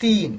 3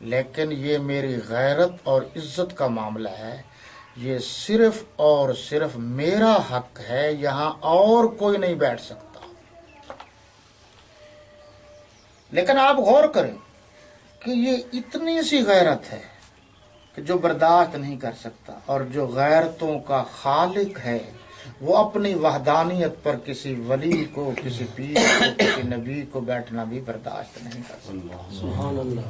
لیکن یہ میری غیرت اور عزت کا معاملہ ہے، یہ صرف اور صرف میرا حق ہے، یہاں اور کوئی نہیں بیٹھ سکتا۔ لیکن آپ غور کریں کہ یہ اتنی سی غیرت ہے کہ جو برداشت نہیں کر سکتا، اور جو غیرتوں کا خالق ہے وہ اپنی وحدانیت پر کسی ولی کو، کسی پیر کو، کسی نبی کو بیٹھنا بھی برداشت نہیں کر سکتا۔ سبحان اللہ،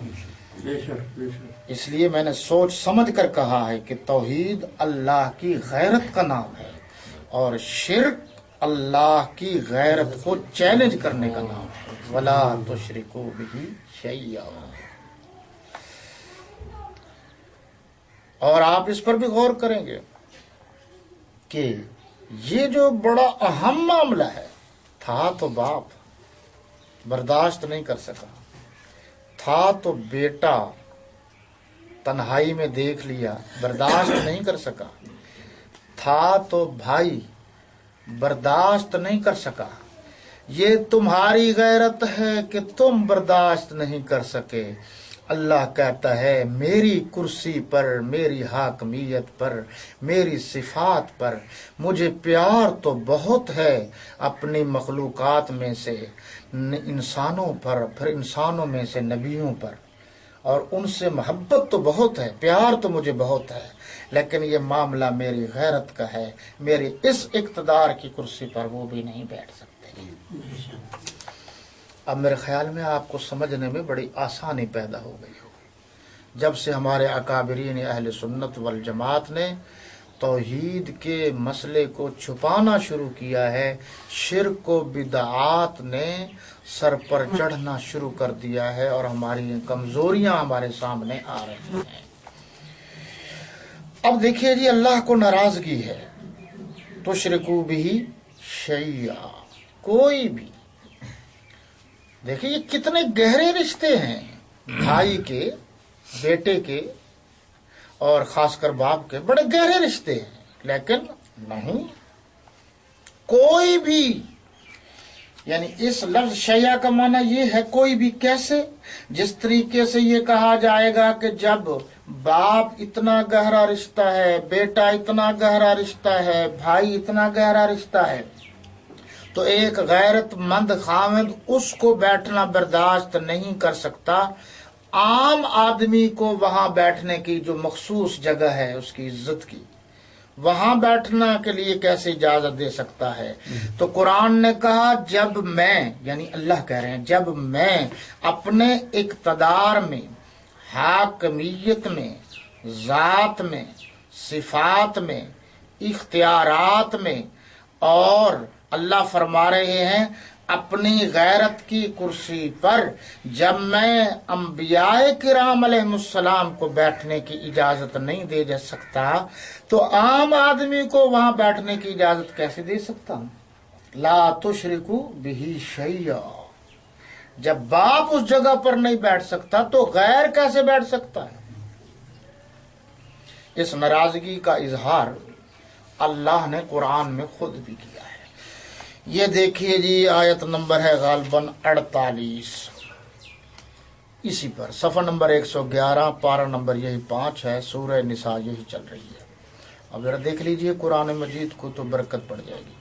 بے شک بے شک۔ اس لیے میں نے سوچ سمجھ کر کہا ہے کہ توحید اللہ کی غیرت کا نام ہے، اور شرک اللہ کی غیرت کو چیلنج کرنے کا نام ہے۔ وَلَا تُشْرِكُوا بِهِ شَيْئًا۔ اور آپ اس پر بھی غور کریں گے کہ یہ جو بڑا اہم معاملہ ہے، تھا تو باپ برداشت نہیں کر سکا، تھا تو بیٹا تنہائی میں دیکھ لیا، برداشت نہیں کر سکا، تھا تو بھائی برداشت نہیں کر سکا۔ یہ تمہاری غیرت ہے کہ تم برداشت نہیں کر سکے۔ اللہ کہتا ہے میری کرسی پر، میری حاکمیت پر، میری صفات پر مجھے پیار تو بہت ہے، اپنی مخلوقات میں سے انسانوں پر، پھر انسانوں میں سے نبیوں پر، اور ان سے محبت تو بہت ہے، پیار تو مجھے بہت ہے، لیکن یہ معاملہ میری غیرت کا ہے، میری اس اقتدار کی کرسی پر وہ بھی نہیں بیٹھ سکتے۔ اب میرے خیال میں آپ کو سمجھنے میں بڑی آسانی پیدا ہو گئی ہوگی جب سے ہمارے اکابرین اہل سنت والجماعت نے توحید کے مسئلے کو چھپانا شروع کیا ہے، شرک و بدعات نے سر پر چڑھنا شروع کر دیا ہے، اور ہماری کمزوریاں ہمارے سامنے آ رہی ہیں۔ اب دیکھیے جی، اللہ کو ناراضگی ہے، تشرکو بھی شیئا، کوئی بھی، دیکھیے یہ کتنے گہرے رشتے ہیں، بھائی کے، بیٹے کے، اور خاص کر باپ کے بڑے گہرے رشتے ہیں، لیکن نہیں، کوئی بھی، یعنی اس لفظ شیعہ کا معنی یہ ہے کوئی بھی، کیسے؟ جس طریقے سے یہ کہا جائے گا کہ جب باپ اتنا گہرا رشتہ ہے، بیٹا اتنا گہرا رشتہ ہے، بھائی اتنا گہرا رشتہ ہے، تو ایک غیرت مند خاوند اس کو بیٹھنا برداشت نہیں کر سکتا، عام آدمی کو وہاں بیٹھنے کی جو مخصوص جگہ ہے اس کی عزت کی، وہاں بیٹھنا کے لیے کیسے اجازت دے سکتا ہے؟ تو قرآن نے کہا جب میں، یعنی اللہ کہہ رہے ہیں، جب میں اپنے اقتدار میں، حاکمیت میں، ذات میں، صفات میں، اختیارات میں، اور اللہ فرما رہے ہیں اپنی غیرت کی کرسی پر جب میں انبیاء کرام علیہ السلام کو بیٹھنے کی اجازت نہیں دے جا سکتا، تو عام آدمی کو وہاں بیٹھنے کی اجازت کیسے دے سکتا ہوں؟ لا تشرکو بہ شیئا، جب باپ اس جگہ پر نہیں بیٹھ سکتا تو غیر کیسے بیٹھ سکتا ہے؟ اس ناراضگی کا اظہار اللہ نے قرآن میں خود بھی کیا ہے۔ یہ دیکھیے جی، آیت نمبر ہے غالباً 48، اسی پر صفحہ نمبر 111، پارہ نمبر یہی 5 ہے، سورہ نساء یہی چل رہی ہے۔ اب ذرا دیکھ لیجئے قرآن مجید کو تو برکت پڑ جائے گی۔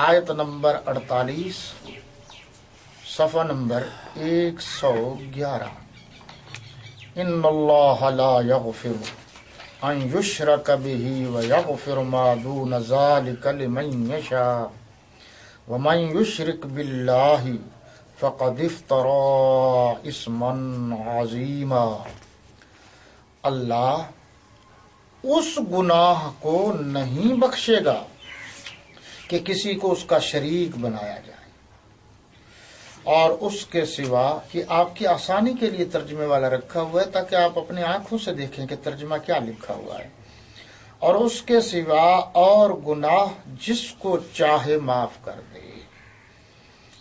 آیت نمبر 48، صفحہ نمبر 111، ان اللہ لا یغفر ان یشرک بہ ویغفر ما دون ذلک لمن یشاء ومن یشرک باللہ فقد افترى اسما عظیما۔ اللہ اس گناہ کو نہیں بخشے گا کہ کسی کو اس کا شریک بنایا جائے، اور اس کے سوا، کہ آپ کی آسانی کے لیے ترجمے والا رکھا ہوا ہے تاکہ آپ اپنی آنکھوں سے دیکھیں کہ ترجمہ کیا لکھا ہوا ہے، اور اس کے سوا اور گناہ جس کو چاہے معاف کر دے،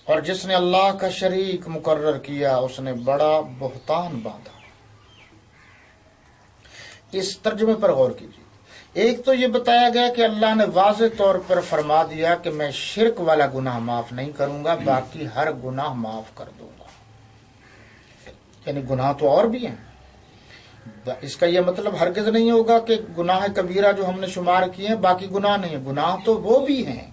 اور جس نے اللہ کا شریک مقرر کیا اس نے بڑا بہتان باندھا۔ اس ترجمے پر غور کیجیے۔ ایک تو یہ بتایا گیا کہ اللہ نے واضح طور پر فرما دیا کہ میں شرک والا گناہ معاف نہیں کروں گا، باقی ہر گناہ معاف کر دوں گا، یعنی گناہ تو اور بھی ہیں، اس کا یہ مطلب ہرگز نہیں ہوگا کہ گناہ کبیرہ جو ہم نے شمار کیے ہیں باقی گناہ نہیں ہیں، گناہ تو وہ بھی ہیں،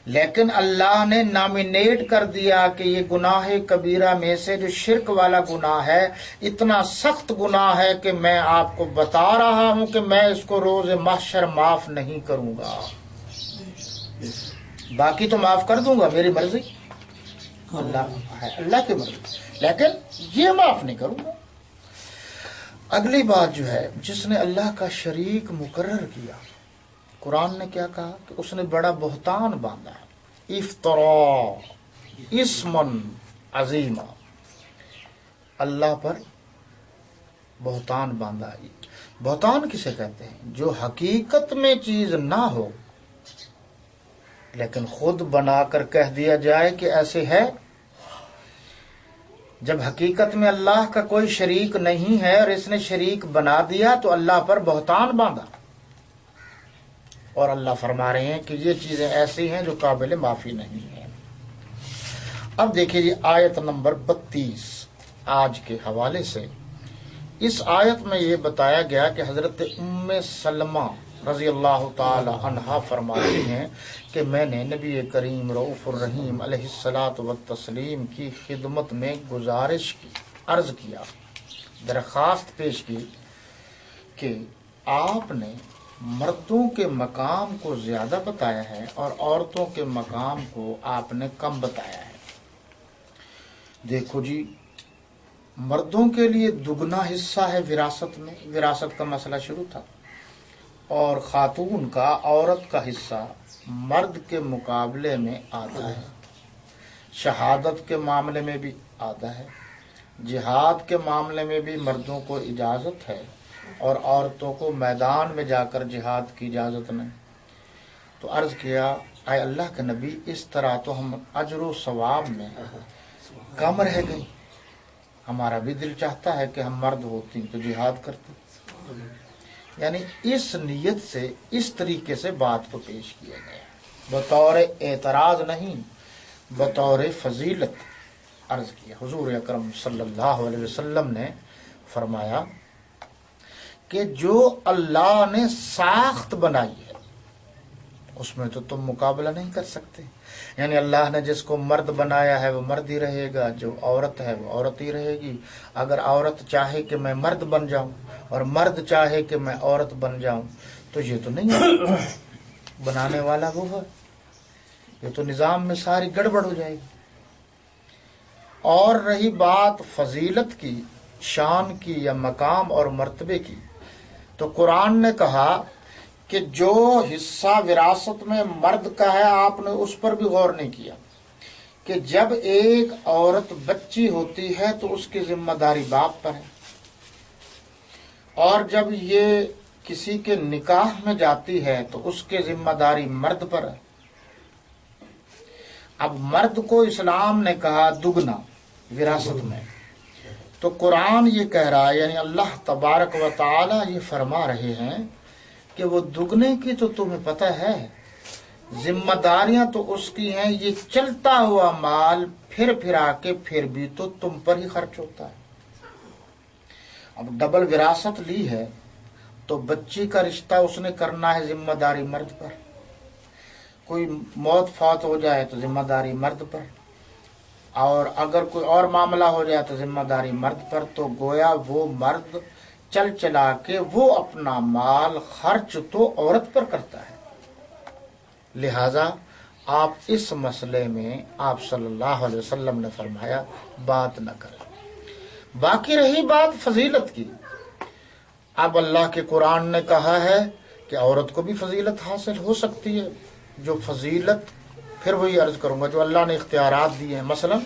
لیکن اللہ نے نامینیٹ کر دیا کہ یہ گناہ کبیرہ میں سے جو شرک والا گناہ ہے اتنا سخت گناہ ہے کہ میں آپ کو بتا رہا ہوں کہ میں اس کو روز محشر معاف نہیں کروں گا، باقی تو معاف کر دوں گا، میری مرضی، اللہ کی مرضی، لیکن یہ معاف نہیں کروں گا۔ اگلی بات جو ہے، جس نے اللہ کا شریک مقرر کیا، قرآن نے کیا کہا کہ اس نے بڑا بہتان باندھا ہے، افترا اسمن عظیما، اللہ پر بہتان باندھا ہے۔ بہتان کسے کہتے ہیں؟ جو حقیقت میں چیز نہ ہو لیکن خود بنا کر کہہ دیا جائے کہ ایسے ہے۔ جب حقیقت میں اللہ کا کوئی شریک نہیں ہے اور اس نے شریک بنا دیا تو اللہ پر بہتان باندھا، اور اللہ فرما رہے ہیں کہ یہ چیزیں ایسی ہیں جو قابل معافی نہیں ہیں۔ اب دیکھیے جی آیت نمبر 32 آج کے حوالے سے، اس آیت میں یہ بتایا گیا کہ حضرت ام سلمہ رضی اللہ تعالی عنہا فرماتی ہیں کہ میں نے نبی کریم رؤوف الرحیم علیہ الصلاۃ والتسلیم کی خدمت میں گزارش کی، عرض کیا، درخواست پیش کی کہ آپ نے مردوں کے مقام کو زیادہ بتایا ہے اور عورتوں کے مقام کو آپ نے کم بتایا ہے۔ دیکھو جی، مردوں کے لیے دگنا حصہ ہے وراثت میں، وراثت کا مسئلہ شروع تھا، اور خاتون کا، عورت کا حصہ مرد کے مقابلے میں آدھا ہے، شہادت کے معاملے میں بھی آدھا ہے، جہاد کے معاملے میں بھی مردوں کو اجازت ہے اور عورتوں کو میدان میں جا کر جہاد کی اجازت نہیں۔ تو عرض کیا، اے اللہ کے نبی، اس طرح تو ہم اجر و ثواب میں کم رہ گئی، ہمارا بھی دل چاہتا ہے کہ ہم مرد ہوتی تو جہاد کرتے۔ یعنی اس نیت سے، اس طریقے سے بات کو پیش کیا گیا، بطور اعتراض نہیں، بطور فضیلت عرض کیا۔ حضور اکرم صلی اللہ علیہ وسلم نے فرمایا کہ جو اللہ نے ساخت بنائی ہے اس میں تو تم مقابلہ نہیں کر سکتے، یعنی اللہ نے جس کو مرد بنایا ہے وہ مرد ہی رہے گا، جو عورت ہے وہ عورت ہی رہے گی۔ اگر عورت چاہے کہ میں مرد بن جاؤں اور مرد چاہے کہ میں عورت بن جاؤں تو یہ تو نہیں ہے، بنانے والا وہ ہے، یہ تو نظام میں ساری گڑبڑ ہو جائے گی۔ اور رہی بات فضیلت کی، شان کی یا مقام اور مرتبے کی، تو قرآن نے کہا کہ جو حصہ وراثت میں مرد کا ہے آپ نے اس پر بھی غور نہیں کیا کہ جب ایک عورت بچی ہوتی ہے تو اس کی ذمہ داری باپ پر ہے، اور جب یہ کسی کے نکاح میں جاتی ہے تو اس کی ذمہ داری مرد پر ہے۔ اب مرد کو اسلام نے کہا دگنا وراثت میں، تو قرآن یہ کہہ رہا ہے، یعنی اللہ تبارک و تعالی یہ فرما رہے ہیں کہ وہ دگنے کی تو تمہیں پتہ ہے، ذمہ داریاں تو اس کی ہیں، یہ چلتا ہوا مال پھر پھرا کے پھر بھی تو تم پر ہی خرچ ہوتا ہے۔ اب ڈبل وراثت لی ہے تو بچی کا رشتہ اس نے کرنا ہے، ذمہ داری مرد پر، کوئی موت فوت ہو جائے تو ذمہ داری مرد پر، اور اگر کوئی اور معاملہ ہو جائے تو ذمہ داری مرد پر۔ تو گویا وہ مرد چل چلا کے وہ اپنا مال خرچ تو عورت پر کرتا ہے، لہذا آپ اس مسئلے میں آپ صلی اللہ علیہ وسلم نے فرمایا بات نہ کریں۔ باقی رہی بات فضیلت کی، اب اللہ کے قرآن نے کہا ہے کہ عورت کو بھی فضیلت حاصل ہو سکتی ہے، جو فضیلت، پھر وہی عرض کروں گا، جو اللہ نے اختیارات دیے ہیں۔ مثلا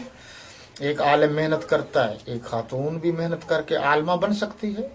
ایک عالم محنت کرتا ہے، ایک خاتون بھی محنت کر کے عالمہ بن سکتی ہے،